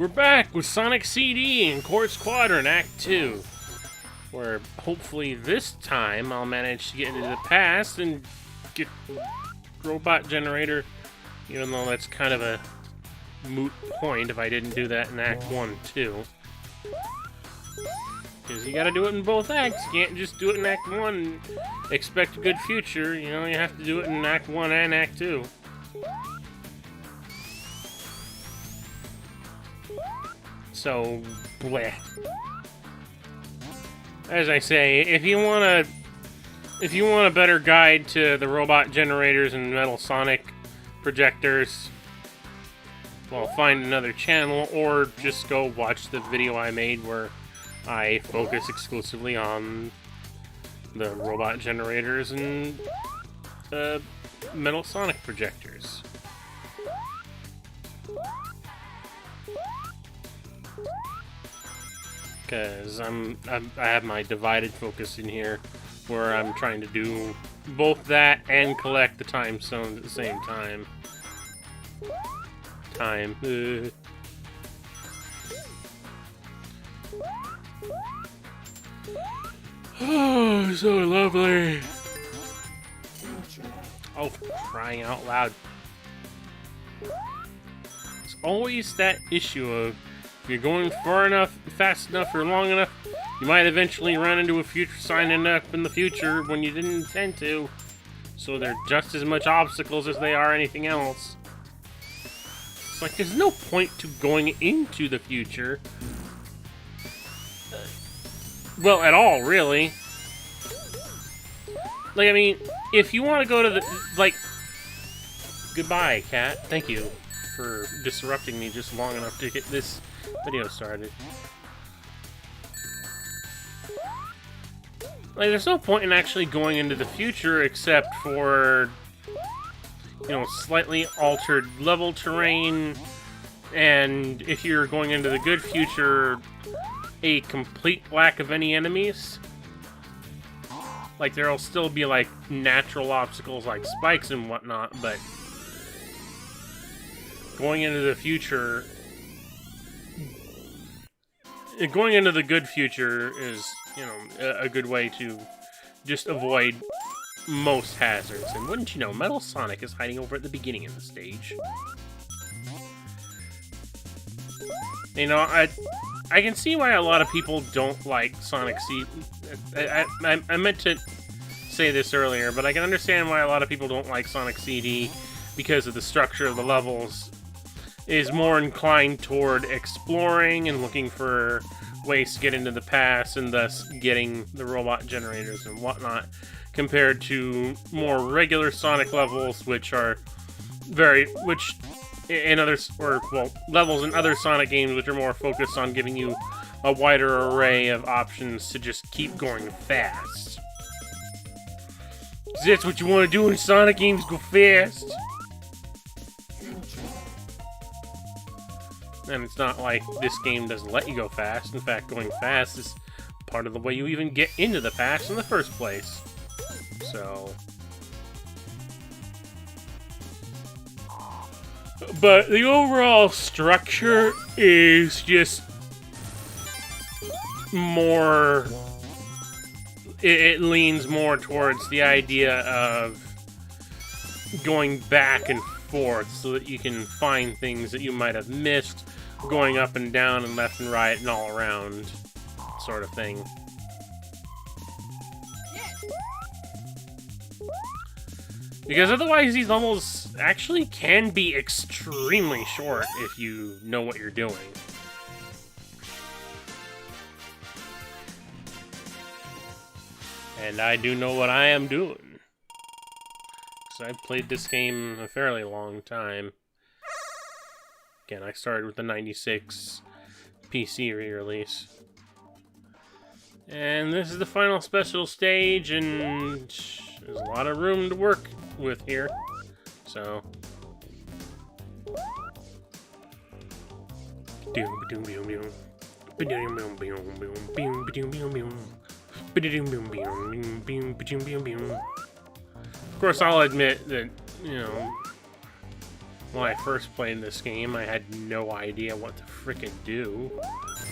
We're back with Sonic CD and Quartz Quadrant Act 2, where hopefully this time I'll manage to get into the past and get Robot Generator, even though that's kind of a moot point if I didn't do that in Act 1 too. Because you gotta do it in both acts. You can't just do it in Act 1 and expect a good future. You know, you have to do it in Act 1 and Act 2. So, bleh. As I say, if you want a better guide to the robot generators and Metal Sonic projectors, well, find another channel or just go watch the video I made where I focus exclusively on the robot generators and Metal Sonic projectors. Because I have my divided focus in here, where I'm trying to do both that and collect the time stones at the same time. Oh, so lovely. Oh, crying out loud. It's always that issue of if you're going far enough, fast enough, or long enough, you might eventually run into a future signing up in the future when you didn't intend to. So they're just as much obstacles as they are anything else. It's like there's no point to going into the future. Well, at all, really. Like, I mean, if you want to go to the, like... Goodbye, cat. Thank you for disrupting me just long enough to get this video started. Like, there's no point in actually going into the future except for, you know, slightly altered level terrain, and if you're going into the good future, a complete lack of any enemies. Like, there'll still be, like, natural obstacles like spikes and whatnot, but going into the future... Going into the good future is, you know, a good way to just avoid most hazards. And wouldn't you know, Metal Sonic is hiding over at the beginning of the stage. You know, I can see why a lot of people don't like Sonic CD. I meant to say this earlier, but I can understand why a lot of people don't like Sonic CD because of the structure of the levels. Is more inclined toward exploring and looking for ways to get into the past and thus getting the robot generators and whatnot, compared to more regular Sonic levels, which are levels in other Sonic games which are more focused on giving you a wider array of options to just keep going fast. 'Cause that's what you want to do in Sonic games, go fast. And it's not like this game doesn't let you go fast. In fact, going fast is part of the way you even get into the past in the first place. So... But the overall structure is just more... It leans more towards the idea of going back and forth so that you can find things that you might have missed, going up and down and left and right and all around sort of thing. Because otherwise these levels actually can be extremely short if you know what you're doing. And I do know what I am doing. Because I've played this game a fairly long time. Again, I started with the 96 PC re-release. And this is the final special stage, and there's a lot of room to work with here. So... Of course, I'll admit that, you know, when I first played this game, I had no idea what to frickin' do,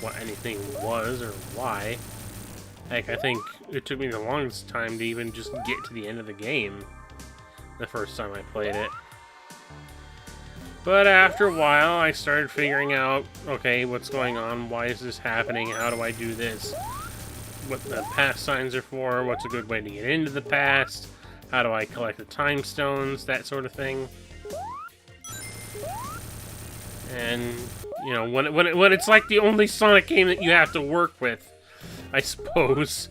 what anything was, or why. Heck, I think it took me the longest time to even just get to the end of the game the first time I played it. But after a while, I started figuring out, okay, what's going on? Why is this happening? How do I do this? What the past signs are for? What's a good way to get into the past? How do I collect the time stones? That sort of thing. And, you know, when it's like the only Sonic game that you have to work with, I suppose,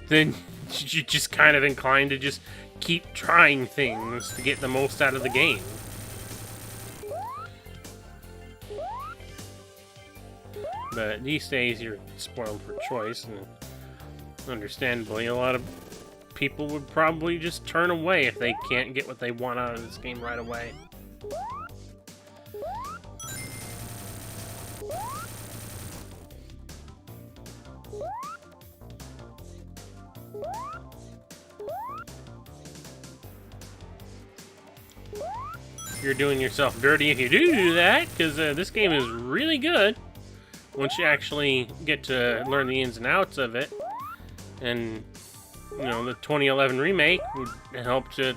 then you're just kind of inclined to just keep trying things to get the most out of the game. But these days, you're spoiled for choice, and understandably, a lot of people would probably just turn away if they can't get what they want out of this game right away. You're doing yourself dirty if you do that, because this game is really good once you actually get to learn the ins and outs of it. And, you know, the 2011 remake would help to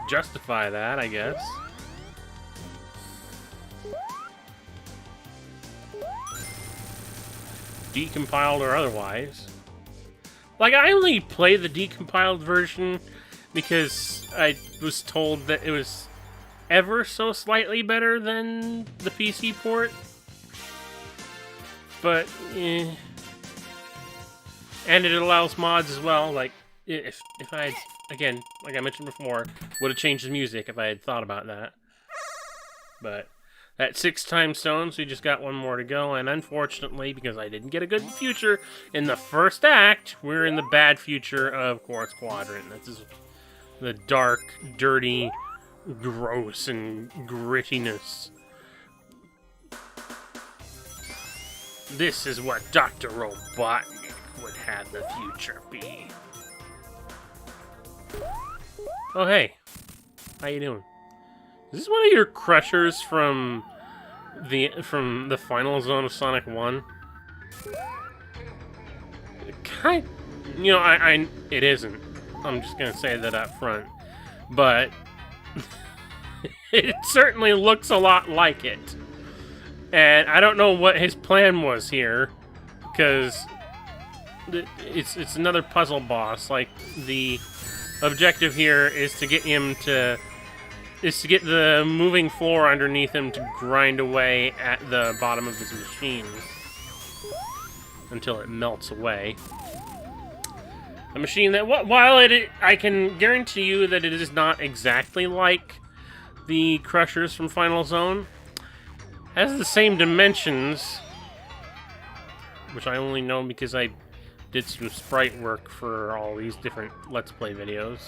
justify that, I guess. Decompiled or otherwise. Like, I only played the decompiled version because I was told that it was ever so slightly better than the PC port. But, and it allows mods as well. Like, if I had, again, like I mentioned before, would have changed the music if I had thought about that. But that 6 time stones, we just got one more to go, and unfortunately, because I didn't get a good future in the first act, we're in the bad future of Quartz Quadrant. This is the dark, dirty, gross, and grittiness. This is what Dr. Robotnik would have the future be. Oh, hey. How you doing? Is this one of your crushers from the final zone of Sonic 1? You know, it isn't. I'm just gonna say that up front. But it certainly looks a lot like it. And I don't know what his plan was here, because it's another puzzle boss. Like, the objective here is to get him to get the moving floor underneath him to grind away at the bottom of his machine until it melts away. A machine that, while I can guarantee you that it is not exactly like the Crushers from Final Zone, has the same dimensions, which I only know because I did some sprite work for all these different Let's Play videos.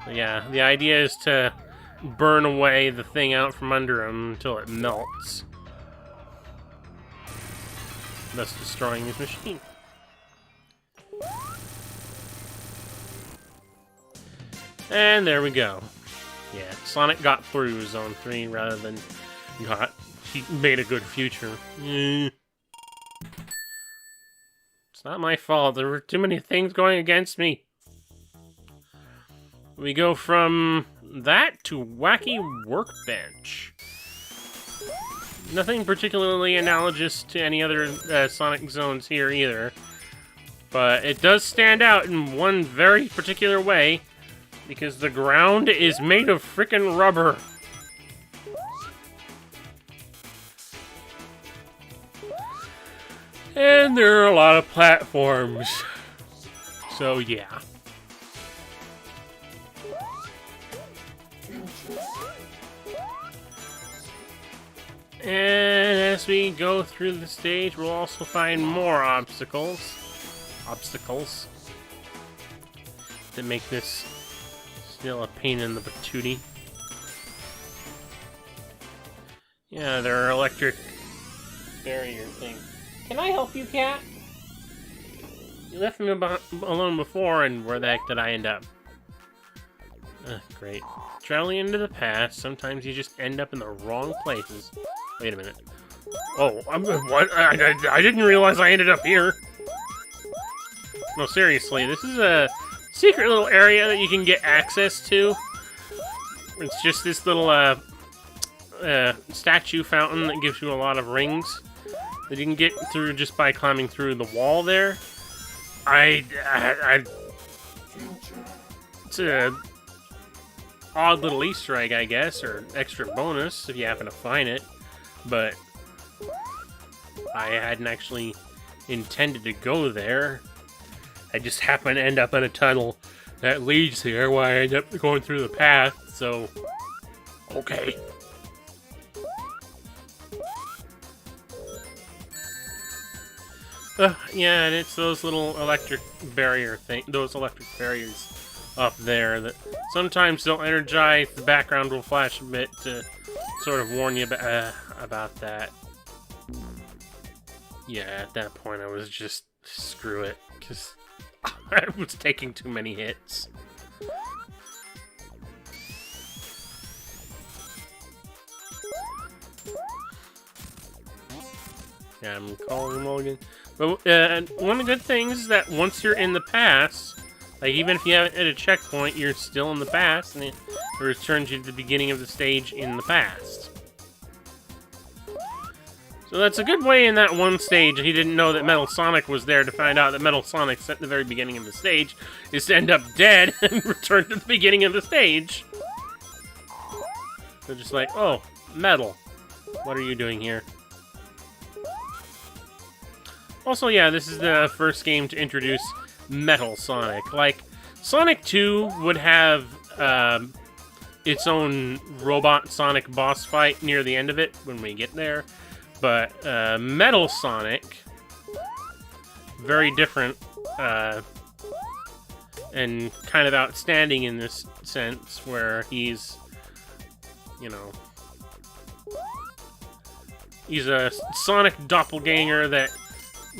But yeah, the idea is to burn away the thing out from under him until it melts, thus destroying his machine. And there we go. Yeah, Sonic got through Zone 3 rather than he made a good future. It's not my fault. There were too many things going against me. We go from that to Wacky Workbench. Nothing particularly analogous to any other Sonic zones here either. But it does stand out in one very particular way, because the ground is made of frickin' rubber. And there are a lot of platforms. So yeah. And as we go through the stage, we'll also find more obstacles that make this still a pain in the patootie. Yeah, there are electric barrier things. Can I help you, cat? You left me alone before, and where the heck did I end up? Great. Traveling into the past, sometimes you just end up in the wrong places. Wait a minute. Oh, what? I didn't realize I ended up here. No, seriously, this is a secret little area that you can get access to. It's just this little statue fountain that gives you a lot of rings that you can get through just by climbing through the wall there. It's a odd little Easter egg, I guess, or extra bonus if you happen to find it. But I hadn't actually intended to go there. I just happened to end up in a tunnel that leads here, where I end up going through the path, so... Okay. Yeah, and it's those little electric barriers up there that sometimes they'll energize, the background will flash a bit to sort of warn you about that. Yeah, at that point I was just, screw it, because I was taking too many hits. Yeah, I'm calling him Mulligan. But one of the good things is that once you're in the past, like even if you haven't hit a checkpoint, you're still in the past, and it returns you to the beginning of the stage in the past. So that's a good way in that one stage, and he didn't know that Metal Sonic was there to find out that Metal Sonic's at the very beginning of the stage, is to end up dead and return to the beginning of the stage. They're just like, oh, Metal, what are you doing here? Also, yeah, this is the first game to introduce Metal Sonic. Like, Sonic 2 would have its own Robot Sonic boss fight near the end of it when we get there. But Metal Sonic, very different and kind of outstanding in this sense, where he's, you know, he's a Sonic doppelganger that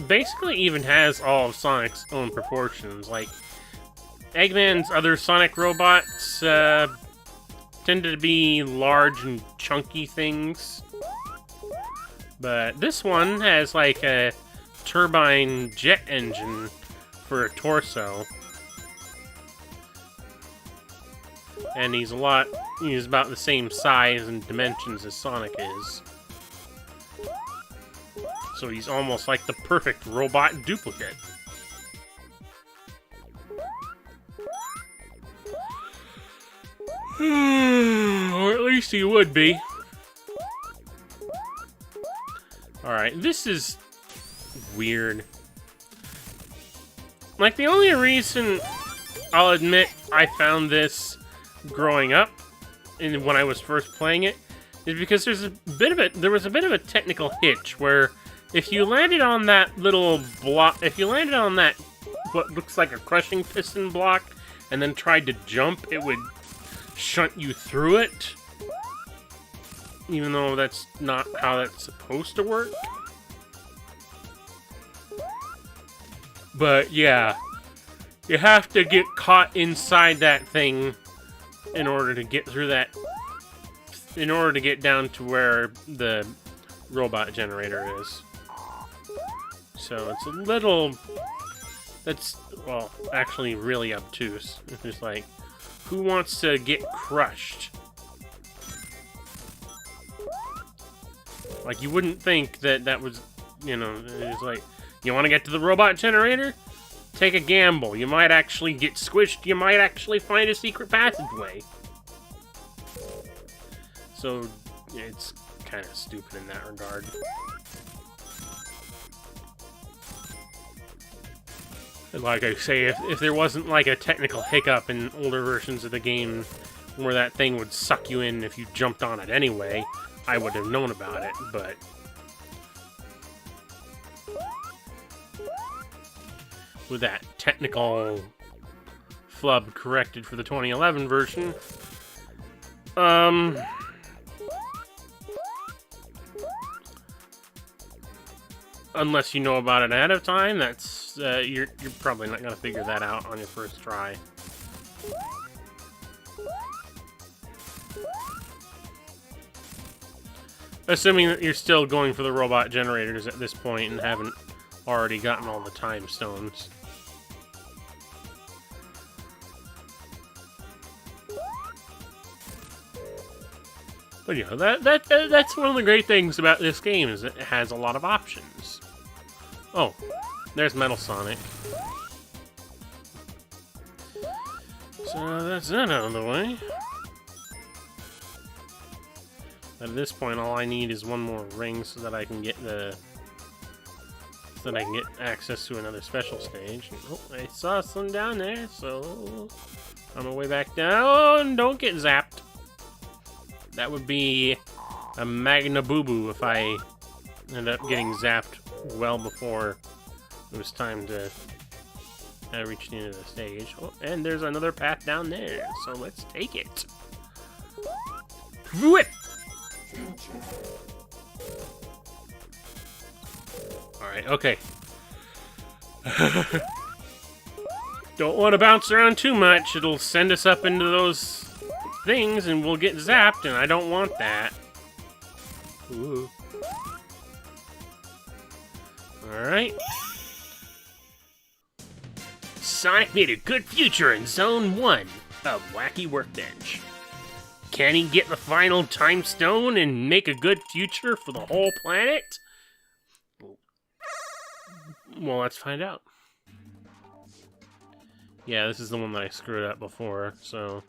basically even has all of Sonic's own proportions. Like, Eggman's other Sonic robots tended to be large and chunky things. But this one has like a turbine jet engine for a torso. And he's about the same size and dimensions as Sonic is. So he's almost like the perfect robot duplicate. Or at least he would be. Alright, this is weird. Like, the only reason I'll admit I found this growing up, and when I was first playing it, is because there was a bit of a technical hitch where if you landed on that little block, if you landed on that what looks like a crushing piston block and then tried to jump, it would shunt you through it. Even though that's not how that's supposed to work. But yeah, you have to get caught inside that thing in order to get through that, in order to get down to where the robot generator is. So it's a little, that's, well, actually really obtuse. It's just like, who wants to get crushed? Like, you wouldn't think that that was, you know, it's like, you want to get to the robot generator? Take a gamble. You might actually get squished. You might actually find a secret passageway. So, it's kind of stupid in that regard. And like I say, if there wasn't like a technical hiccup in older versions of the game where that thing would suck you in if you jumped on it anyway, I would have known about it, but with that technical flub corrected for the 2011 version, unless you know about it ahead of time, that's you're probably not gonna figure that out on your first try. Assuming that you're still going for the robot generators at this point and haven't already gotten all the time stones. But you know, that's one of the great things about this game is that it has a lot of options. Oh, there's Metal Sonic. So that's that out of the way. At this point, all I need is one more ring so that I can get access to another special stage. Oh, I saw some down there, so on my way back down. Don't get zapped. That would be a magna boo-boo if I end up getting zapped well before it was time to reach the end of the stage. Oh, and there's another path down there, so let's take it. Whip! Alright, okay. Don't want to bounce around too much. It'll send us up into those things and we'll get zapped, and I don't want that. Ooh. Alright. Sonic made a good future in Zone 1 of Wacky Workbench. Can he get the final time stone and make a good future for the whole planet? Well, let's find out. Yeah, this is the one that I screwed up before, so...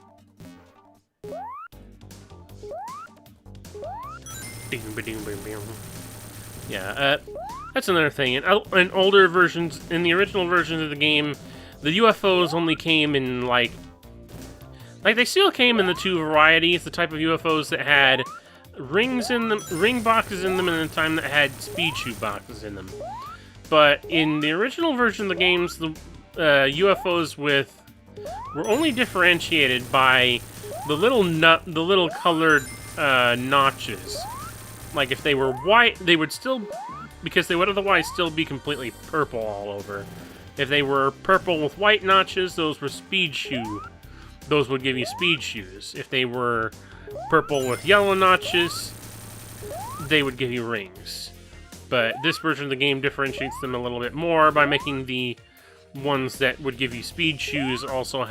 Yeah, that's another thing. In older versions, in the original versions of the game, the UFOs only came in, like, they still came in the two varieties, the type of UFOs that had rings in them, ring boxes in them, and the time that had speed shoot boxes in them. But in the original version of the games, the UFOs were only differentiated by the little colored notches. Like if they were white, they would still, because they would otherwise still be completely purple all over. If they were purple with white notches, those were speed shoe. Those would give you speed shoes. If they were purple with yellow notches, they would give you rings. But this version of the game differentiates them a little bit more by making the ones that would give you speed shoes also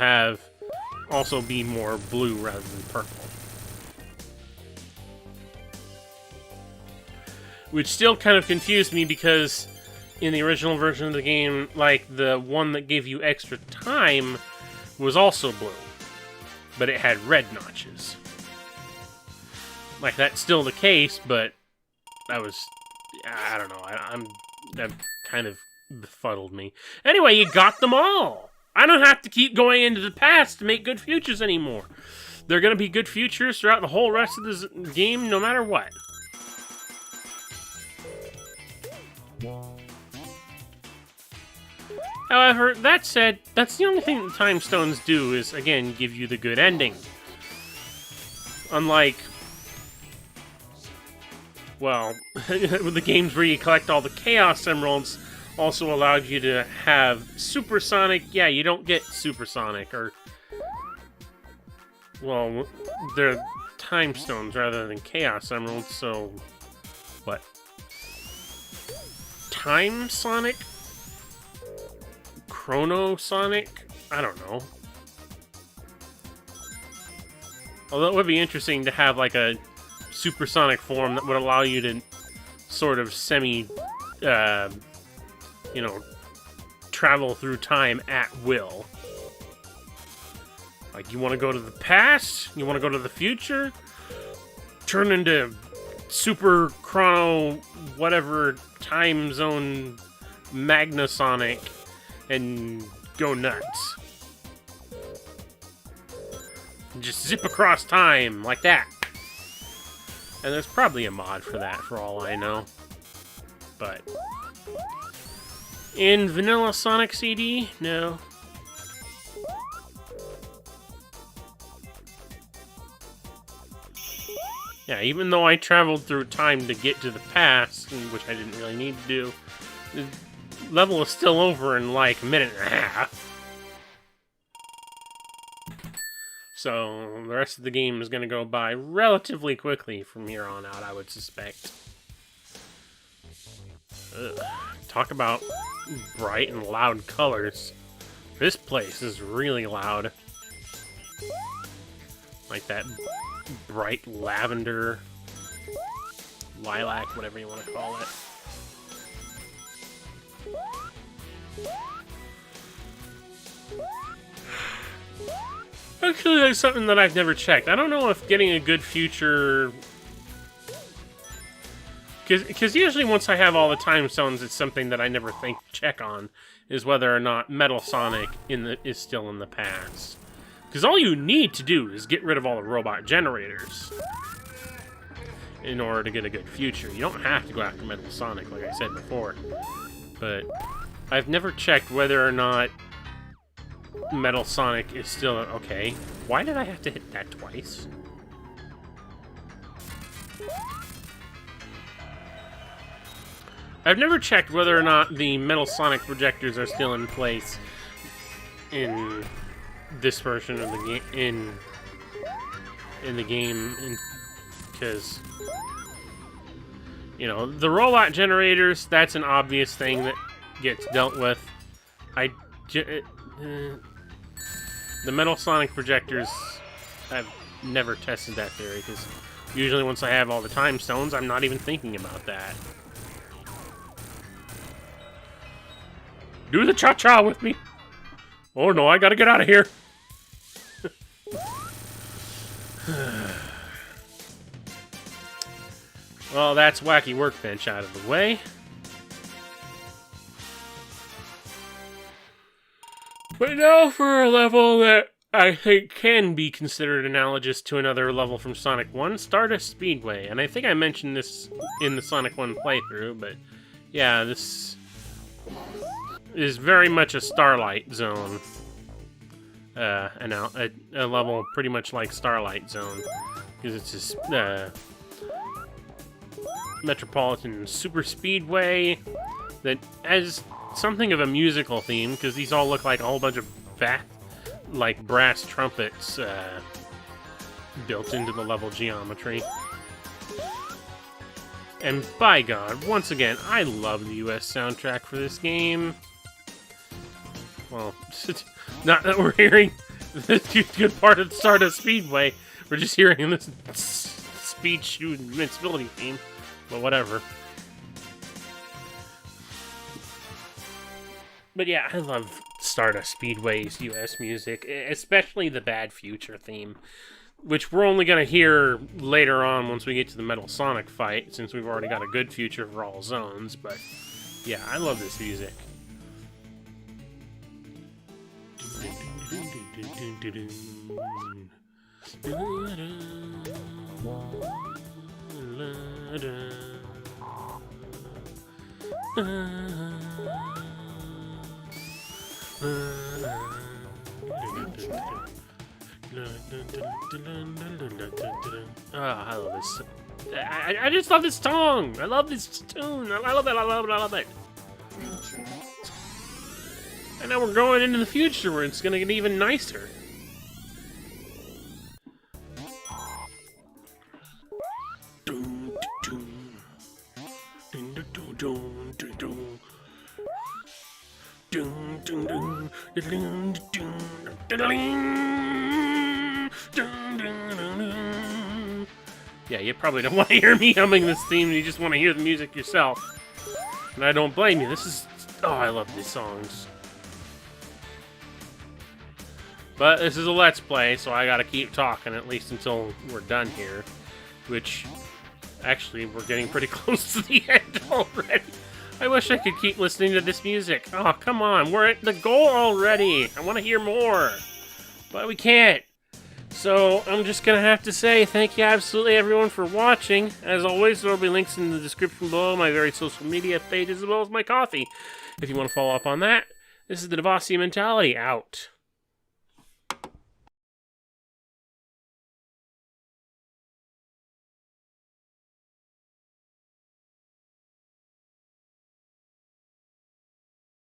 be more blue rather than purple. Which still kind of confused me because in the original version of the game, like, the one that gave you extra time was also blue, but it had red notches. Like, that's still the case, but I don't know, that kind of befuddled me. Anyway, you got them all! I don't have to keep going into the past to make good futures anymore. They're gonna be good futures throughout the whole rest of this game, no matter what. However, that said, that's the only thing that Time Stones do is, again, give you the good ending. Unlike, well, with the games where you collect all the Chaos Emeralds also allowed you to have Supersonic. Yeah, you don't get Supersonic, or, well, they're Time Stones rather than Chaos Emeralds, so, what? Time Sonic? Chrono Sonic? I don't know. Although it would be interesting to have like a supersonic form that would allow you to sort of travel through time at will. Like, you want to go to the past? You want to go to the future? Turn into Super Chrono whatever time zone Magnasonic and go nuts. Just zip across time like that. And there's probably a mod for that, for all I know. But in Vanilla Sonic CD, no. Yeah, even though I traveled through time to get to the past, which I didn't really need to do, the level is still over in like a minute and a half. So the rest of the game is going to go by relatively quickly from here on out, I would suspect. Ugh. Talk about bright and loud colors. This place is really loud. Like that bright lavender, lilac, whatever you want to call it. Actually, that's something that I've never checked. I don't know if getting a good future... Because usually once I have all the time zones, it's something that I never check on, is whether or not Metal Sonic is still in the past. Because all you need to do is get rid of all the robot generators in order to get a good future. You don't have to go after Metal Sonic, like I said before. But I've never checked whether or not Metal Sonic is still... Okay, why did I have to hit that twice? I've never checked whether or not the Metal Sonic projectors are still in place in this version of the game. In the game, because you know, the robot generators, that's an obvious thing that gets dealt with. The Metal Sonic projectors, I've never tested that theory, because usually once I have all the time stones, I'm not even thinking about that. Do the cha-cha with me! Oh no, I gotta get out of here! Well, that's Wacky Workbench out of the way. But now for a level that I think can be considered analogous to another level from Sonic 1, Stardust Speedway. And I think I mentioned this in the Sonic 1 playthrough, but yeah, this is very much a Starlight Zone. A level pretty much like Starlight Zone, because it's this Metropolitan Super Speedway that has something of a musical theme, because these all look like a whole bunch of brass trumpets built into the level geometry. And by God, once again, I love the US soundtrack for this game. Well, not that we're hearing this good part of the Stardust Speedway, we're just hearing this Speed Shoot Invincibility theme, but whatever. But yeah, I love Stardust Speedway's US music, especially the Bad Future theme, which we're only going to hear later on once we get to the Metal Sonic fight, since we've already got a good future for all zones, but yeah, I love this music. I love this. I just love this song. I love this tune. I love it. I love it. I love it. And now we're going into the future where it's going to get even nicer. Yeah, you probably don't want to hear me humming this theme, you just want to hear the music yourself. And I don't blame you. This is... Oh, I love these songs. But this is a Let's Play, so I gotta keep talking, at least until we're done here. Which, actually, we're getting pretty close to the end already. I wish I could keep listening to this music. Oh, come on, we're at the goal already. I want to hear more. But we can't. So, I'm just gonna have to say thank you absolutely everyone for watching. As always, there will be links in the description below, my various social media pages, as well as my coffee. If you want to follow up on that, this is the Devasia Mentality, out.